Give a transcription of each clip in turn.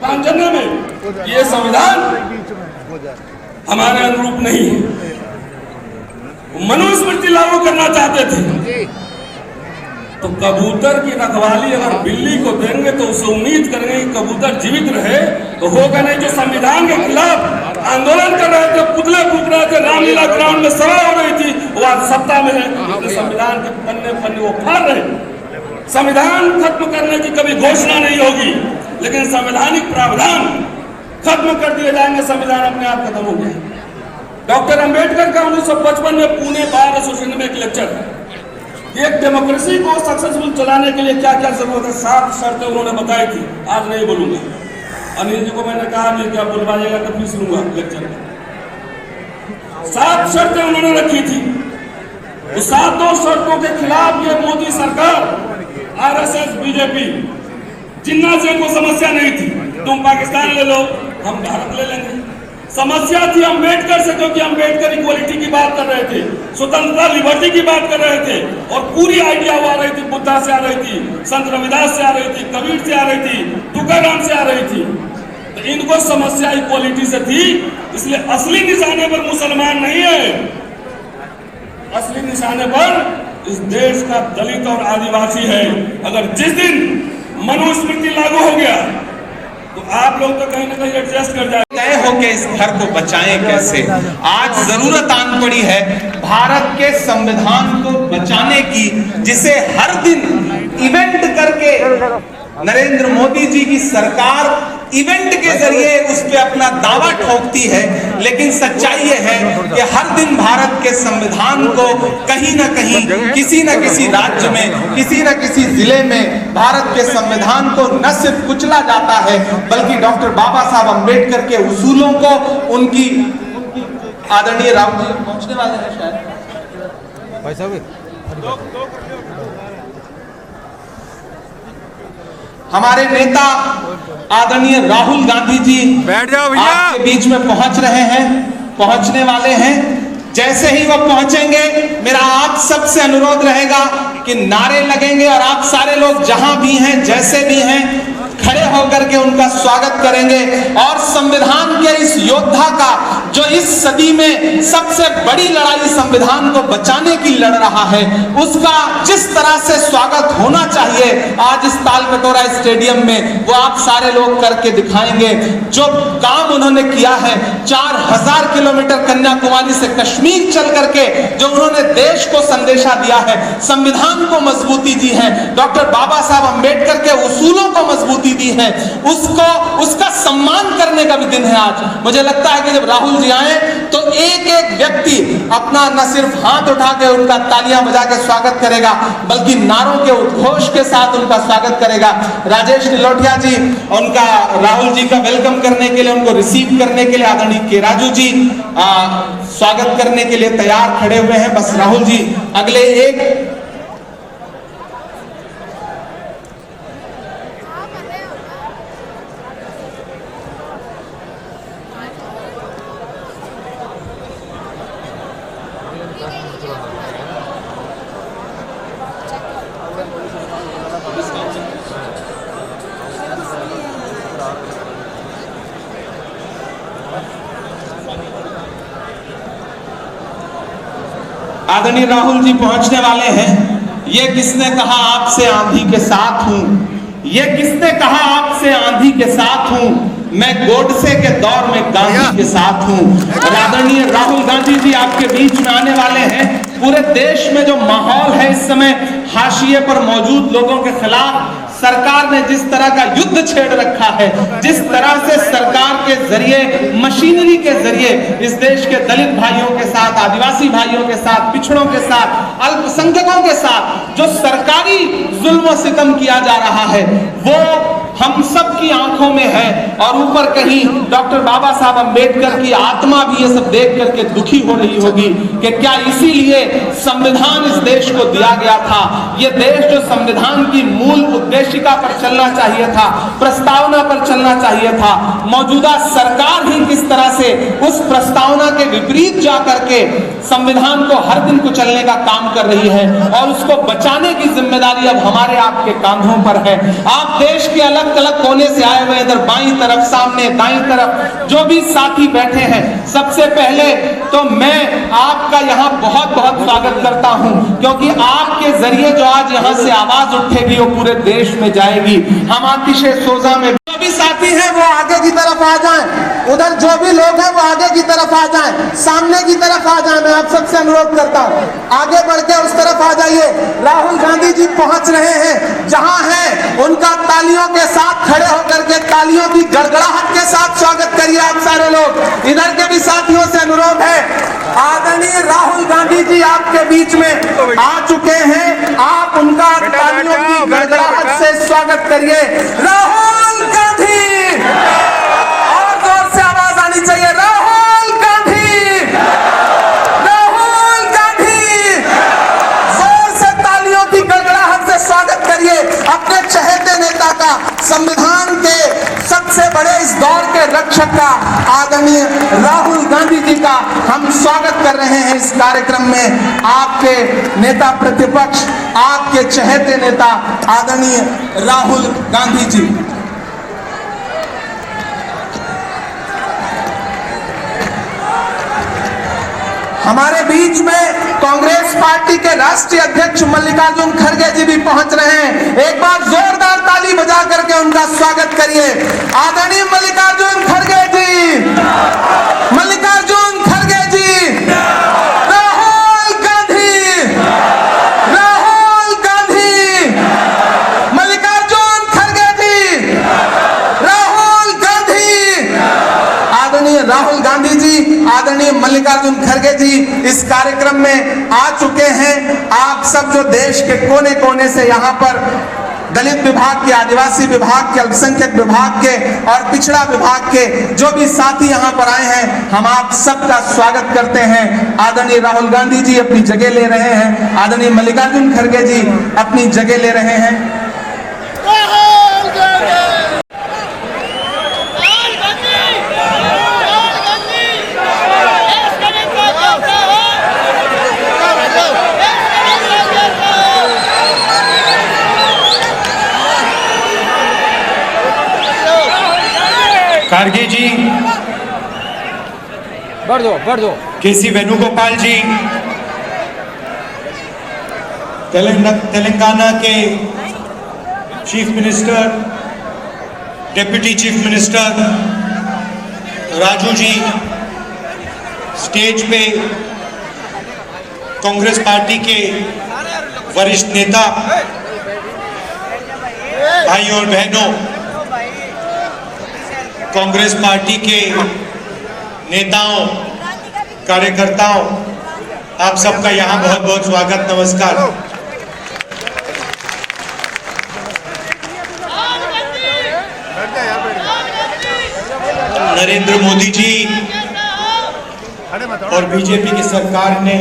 कांचना में ये संविधान हमारे अनुरूप नहीं है। मनुस्मृति लागू करना चाहते थे तो कबूतर की रखवाली अगर बिल्ली को देंगे तो उसे उम्मीद करेंगे कि कबूतर जीवित रहे, तो होगा नहीं। जो संविधान के खिलाफ आंदोलन कर रहे थे, पुतले फूक रहे थे, रामलीला ग्राउंड में सभा हो रही थी, वो आज सत्ता में है, तो संविधान के पन्ने पन्ने वो फाड़ रहे। संविधान खत्म करने की कभी घोषणा नहीं होगी, लेकिन संवैधानिक प्रावधान खत्म कर दिए जाएंगे, संविधान अपने आप खत्म हो गया। डॉक्टर अंबेडकर का 1955 में पुणे बार एसोसिएशन में एक लेक्चर है, एक डेमोक्रेसी को सक्सेसफुल चलाने के लिए क्या क्या जरूरत है, 7 शर्तें उन्होंने बताई थी। आज नहीं बोलूंगा, अनिल जी को मैंने कहा नहीं क्या बुलवाइएगा तो फीस लूंगा लेक्चर में। 7 शर्तें उन्होंने रखी थी, उस 7 शर्तों के खिलाफ ये मोदी सरकार, आरएसएस, बीजेपी, जिन्ना से को समस्या नहीं थी, तुम पाकिस्तान ले लो हम भारत ले लेंगे। समस्या थी अंबेडकर से, क्योंकि अंबेडकर इक्वलिटी की बात कर रहे थे, स्वतंत्रता लिबर्टी की बात कर रहे थे, और पूरी आइडिया वो आ रही थी, बुद्धा से आ रही थी, संत रविदास से आ रही थी, कबीर से आ रही थी, तुकाराम से आ रही थी। तो इनको समस्या इक्वलिटी से थी, इसलिए असली निशाने पर मुसलमान नहीं है, असली निशाने पर इस देश का दलित और आदिवासी है। अगर जिस दिन मनुस्मृति लागू हो गया तो आप लोग तो कहीं ना कहीं एडजस्ट कर जाए। तय हो के इस घर को बचाएं कैसे। आज जरूरत आन पड़ी है भारत के संविधान को बचाने की, जिसे हर दिन इवेंट करके नरेंद्र मोदी जी की सरकार इवेंट के जरिए उस पे अपना दावा ठोकती है, लेकिन सच्चाई ये है कि हर दिन भारत के संविधान को कहीं ना कहीं, किसी न किसी राज्य में, किसी न किसी जिले में भारत के संविधान को न सिर्फ कुचला जाता है, बल्कि डॉक्टर बाबा साहब अंबेडकर के उसूलों को, उनकी आदरणीय राहुल जी पहुंचने वाले हैं शायद भाई साहब, हमारे नेता आदरणीय राहुल गांधी जी बैठ जाओ भैया, आपके बीच में पहुंच रहे हैं, पहुंचने वाले हैं। जैसे ही वो पहुंचेंगे मेरा आप सबसे अनुरोध रहेगा कि नारे लगेंगे और आप सारे लोग जहां भी हैं, जैसे भी हैं, खड़े होकर के उनका स्वागत करेंगे। और संविधान के इस योद्धा का, जो इस सदी में सबसे बड़ी लड़ाई संविधान को बचाने की लड़ रहा है, उसका जिस तरह से स्वागत होना चाहिए आज इस तालकटोरा स्टेडियम में, वो आप सारे लोग करके दिखाएंगे। जो काम उन्होंने किया है, 4000 किलोमीटर कन्याकुमारी से कश्मीर चल करके जो उन्होंने देश को संदेशा दिया है, संविधान को मजबूती दी है, डॉक्टर बाबा साहब अंबेडकर के उसूलों को मजबूती दी है, उसको, उसका सम्मान करने का भी दिन है आज। मुझे लगता है कि जब राहुल जी आए तो एक एक व्यक्ति अपना न सिर्फ हाथ उठा के उनका तालियां बजा के स्वागत करेगा, बल्कि नारों के उद्घोष के साथ उनका स्वागत करेगा। राजेश नीलोटिया जी, उनका राहुल जी का वेलकम करने के लिए, उनको रिसीव करने के लिए आदरणीय के राजू जी स्वागत करने के लिए तैयार खड़े हुए हैं। बस राहुल जी अगले एक आदरणीय राहुल जी पहुंचने वाले हैं। ये किसने कहा आपसे आंधी के साथ हूं, ये किसने कहा आपसे आंधी के साथ हूं, मैं गोडसे के दौर में गांधी के साथ हूं। आदरणीय राहुल गांधी जी आपके बीच में आने वाले हैं। पूरे देश में जो माहौल है इस समय, हाशिए पर मौजूद लोगों के खिलाफ सरकार ने जिस तरह का युद्ध छेड़ रखा है, जिस तरह से सरकार के जरिए, मशीनरी के जरिए इस देश के दलित भाइयों के साथ, आदिवासी भाइयों के साथ, पिछड़ों के साथ, अल्पसंख्यकों के साथ जो सरकारी जुल्म सितम किया जा रहा है, वो हम सब की आंखों में है। और ऊपर कहीं डॉक्टर बाबा साहब अंबेडकर की आत्मा भी ये सब देख करके दुखी हो रही होगी कि क्या इसीलिए संविधान इस देश को दिया गया था। ये देश जो संविधान की मूल उद्देशिका पर चलना चाहिए था, प्रस्तावना पर चलना चाहिए था, मौजूदा सरकार ही किस तरह से उस प्रस्तावना के विपरीत जा करके संविधान को हर दिन कुचलने का काम कर रही है। और उसको बचाने की जिम्मेदारी अब हमारे आपके कांधों पर है। आप देश के अलग अलग अलग कोने से आए हुए, इधर बाईं तरफ, सामने दाईं तरफ जो भी साथी बैठे हैं, सबसे पहले तो मैं आपका यहाँ बहुत बहुत स्वागत करता हूँ, क्योंकि आपके जरिए जो आज यहाँ से आवाज उठेगी वो पूरे देश में जाएगी। हम आतिशे सोजा में जो भी साथी हैं वो आगे की तरफ आ जाएं, उधर जो भी लोग हैं वो आगे की तरफ आ जाएं, सामने की तरफ आ जाएं। मैं आप सबसे अनुरोध करता हूं, आगे बढ़ के उस तरफ आ जाइए। राहुल गांधी जी पहुंच रहे हैं, जहां हैं उनका तालियों के साथ खड़े होकर के तालियों की गड़गड़ाहट के साथ स्वागत करिए आप सारे लोग। इधर के भी साथियों से अनुरोध है, आदरणीय राहुल गांधी जी आपके बीच में आ चुके हैं, आप उनका तालियों की गड़गड़ाहट से स्वागत करिए। राहुल गांधी, और जोर से आवाज आनी चाहिए, राहुल गांधी, राहुल गांधी। जोर से तालियों की गड़गड़ाहट से स्वागत करिए अपने चहेते नेता का, संविधान के सबसे बड़े इस दौर के रक्षक का, आदरणीय राहुल गांधी जी का हम स्वागत कर रहे हैं इस कार्यक्रम में। आपके नेता प्रतिपक्ष, आपके चहेते नेता आदरणीय राहुल गांधी जी। हमारे बीच में कांग्रेस पार्टी के राष्ट्रीय अध्यक्ष मल्लिकार्जुन खड़गे जी भी पहुंच रहे हैं। एक बार जोरदार ताली बजा करके उनका स्वागत करिए। आदरणीय मल्लिकार्जुन खड़गे जी, मल्लिकार्जुन खड़गे जी, राहुल गांधी, राहुल गांधी, मल्लिकार्जुन खड़गे जी, राहुल गांधी। आदरणीय राहुल गांधी जी, आदरणीय मल्लिकार्जुन खड़गे जी इस कार्यक्रम में आ चुके हैं। आप सब जो देश के कोने कोने से यहाँ पर दलित विभाग के, आदिवासी विभाग के, अल्पसंख्यक विभाग के और पिछड़ा विभाग के जो भी साथी यहाँ पर आए हैं, हम आप सबका स्वागत करते हैं। आदरणीय राहुल गांधी जी अपनी जगह ले रहे हैं, आदरणीय मल्लिकार्जुन खड़गे जी अपनी जगह ले रहे हैं। खड़गे जी, बढ़ दो। केसी वेणुगोपाल जी, तेलंगाना के chief minister, deputy chief minister Raju ji, stage पे कांग्रेस पार्टी के वरिष्ठ नेता भाई और बहनों, कांग्रेस पार्टी के नेताओं, कार्यकर्ताओं, आप सबका यहाँ बहुत बहुत स्वागत, नमस्कार। नरेंद्र मोदी जी और बीजेपी की सरकार ने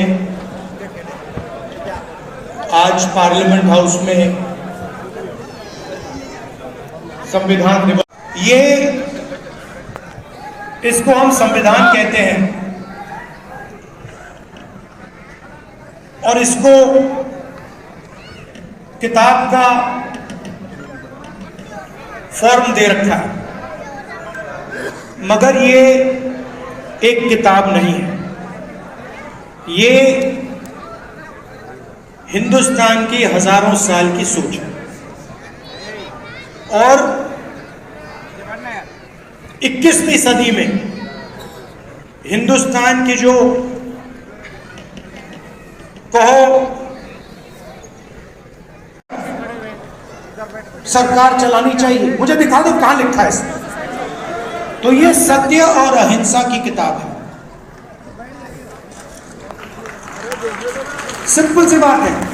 आज पार्लियामेंट हाउस में संविधान दिवस, ये इसको हम संविधान कहते हैं और इसको किताब का फॉर्म दे रखा है, मगर ये एक किताब नहीं है, ये हिंदुस्तान की हजारों साल की सोच है। और 21वीं सदी में हिंदुस्तान की जो कहो सरकार चलानी चाहिए, मुझे दिखा दो कहां लिखा है इसमें। तो ये सत्य और अहिंसा की किताब है, सिंपल सी बात है।